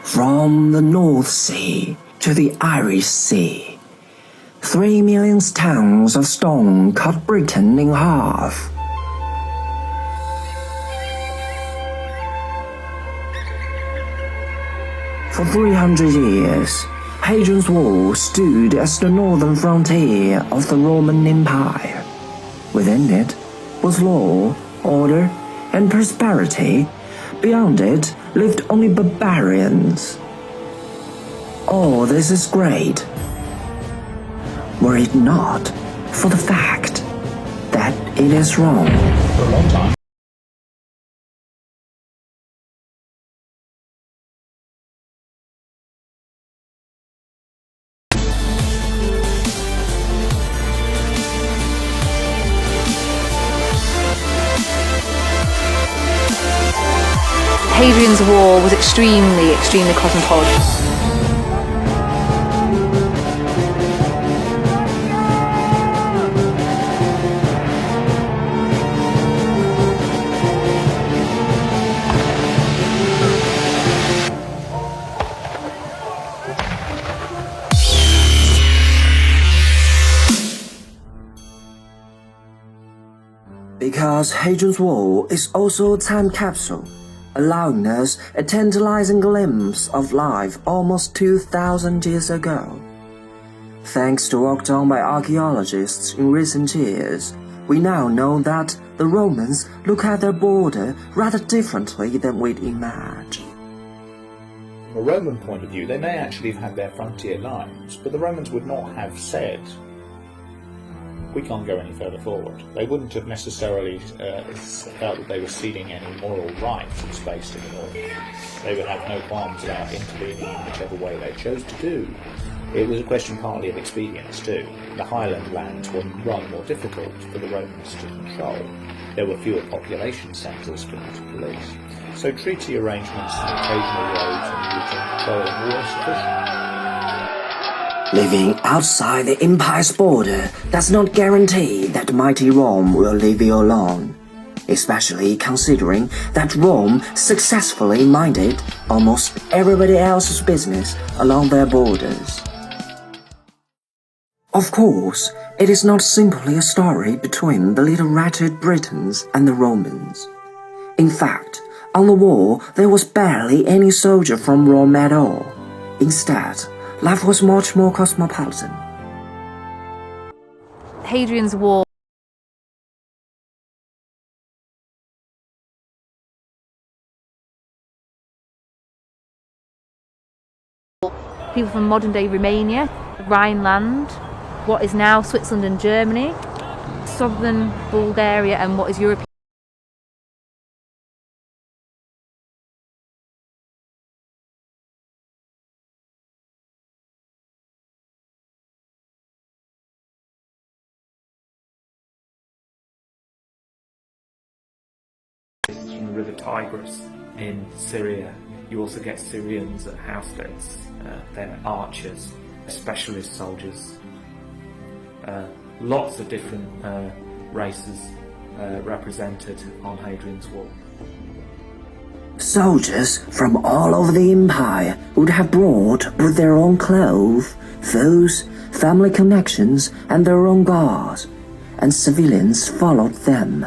From the North Sea to the Irish Sea, 3 million tons of stone cut Britain in half. For 300 years, Hadrian's Wall stood as the northern frontier of the Roman Empire. Within it was law, order, and prosperity. Beyond it lived only barbarians. All this is great, were it not for the fact that it is wrong. For a long time. Hadrian's Wall was extremely cosmopolitan. Because Hadrian's Wall is also a time capsule, allowing us a tantalizing glimpse of life almost 2,000 years ago. Thanks to work done by archaeologists in recent years, we now know that the Romans look at their border rather differently than we'd imagine. From a Roman point of view, they may actually have had their frontier lines, but the Romans would not have said, we can't go any further forward. They wouldn't have necessarily felt that they were ceding any moral rights in space to the north. They would have no qualms about intervening in whichever way they chose to do. It was a question partly of expedience too. The highland lands were run more difficult for the Romans to control. There were fewer population centres for them to police. So treaty arrangements and occasional roads and regional control were sufficient. Living outside the empire's border does not guarantee that mighty Rome will leave you alone, especially considering that Rome successfully minded almost everybody else's business along their borders. Of course, it is not simply a story between the little wretched Britons and the Romans. In fact, on the wall there was barely any soldier from Rome at all. Instead, life was much more cosmopolitan. Hadrian's Wall people from modern-day Romania, Rhineland, what is now Switzerland and Germany, southern Bulgaria and what is European. From the river Tigris in Syria. You also get Syrians at houseboats. They're archers, specialist soldiers. Lots of different races represented on Hadrian's Wall. Soldiers from all over the empire would have brought with their own clothes, food, family connections, and their own guards, and civilians followed them.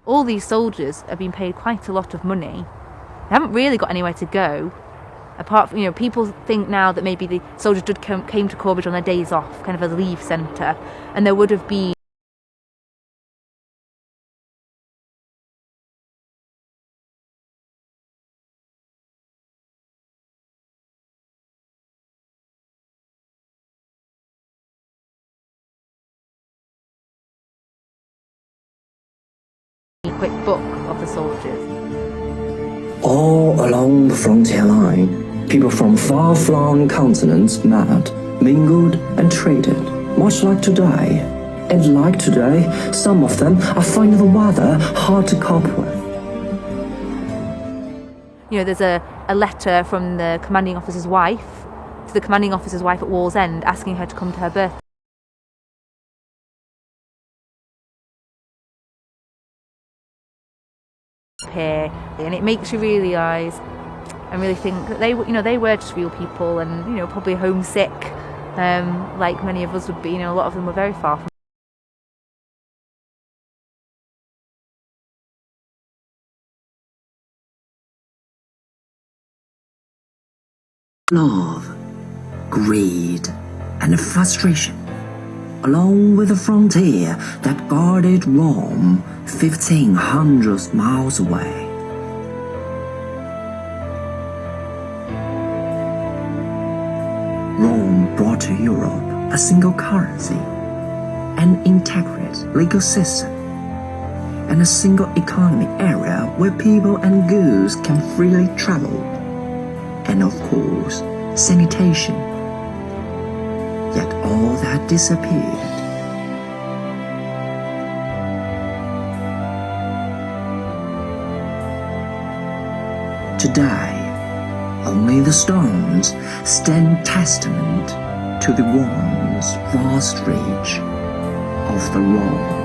All these soldiers have been paid quite a lot of money. They haven't really got anywhere to go. Apart from, people think now that maybe the soldiers came to Corbridge on their days off, kind of a leave centre, and there would have been a quick book of the soldiers. All along the frontier line, people from far-flung continents met, mingled, and traded, much like today. And like today, some of them are finding the weather hard to cope with. There's a letter from the commanding officer's wife to the commanding officer's wife at Wallsend asking her to come to her birthday. Here, and it makes you realise and really think that they were just real people, and probably homesick, like many of us would be. A lot of them were very far from. Love, greed, and frustration, along with the frontier that guarded Rome 1,500 miles away. Rome brought to Europe a single currency, an integrated legal system, and a single economic area where people and goods can freely travel, and of course, sanitation. Yet all that disappeared. Today, only the stones stand testament to the once vast reach of the Rome.